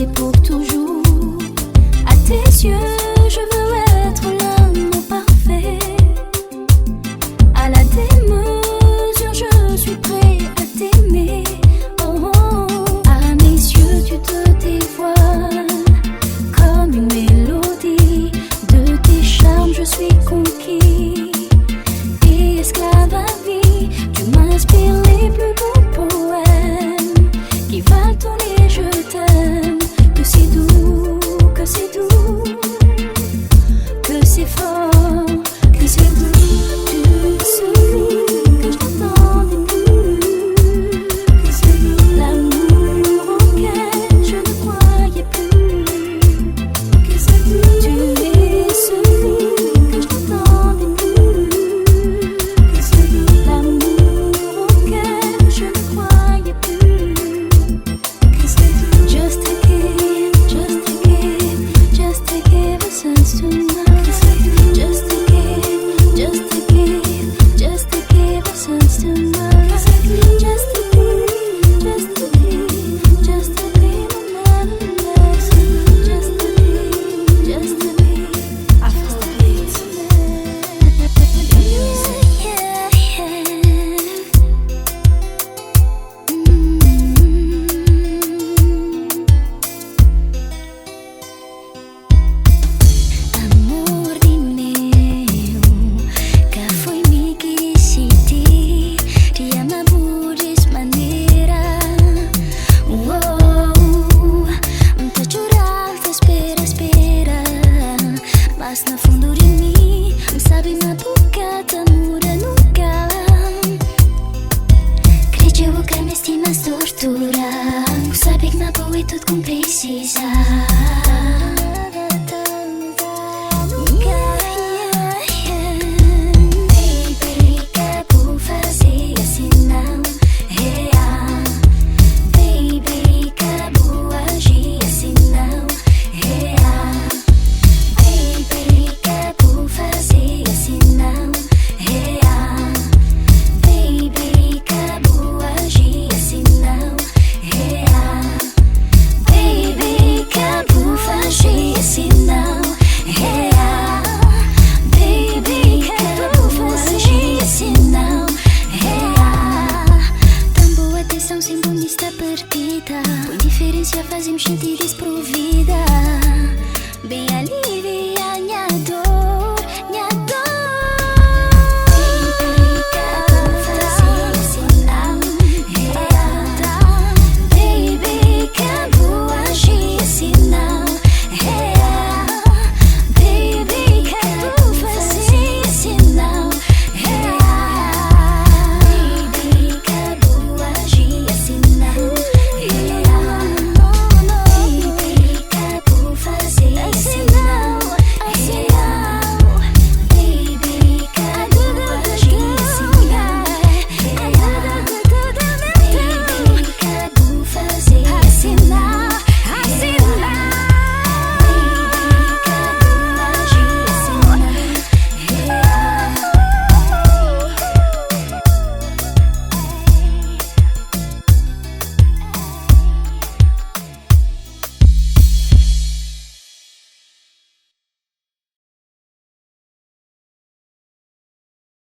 c'est pour toujours. À tes yeux, je veux être l'amour parfait. À la démesure, je suis prêt à t'aimer. Oh, oh. À mes yeux, tu te dévoiles comme une mélodie. De tes charmes, je suis conquis et esclave à vie. Tu m'inspires les plus beaux poèmes qui valent tourner, je t'aime. Que c'est doux, que c'est doux, que c'est fort, que c'est doux. Tu es celui que je n'attendais plus, que c'est l'amour auquel je ne croyais plus, que c'est doux. Tu es celui que je n'attendais plus, que c'est l'amour auquel je ne croyais plus, que c'est doux. Just to give a sense to love. Just to give a sense to love. Just to be anonymous. Just to be Afrobeat. Amor de meu, cá foi-me que decidi te amar por essa maneira. Tá chorar, tá espera, mas no fundo de mim sabe na boca tá muda nunca. Crediu que me estimas tortura, sabe que na boa é tudo como precisa. Sem bonita partida, com indiferença fazemos sentir desprovida. Bem ali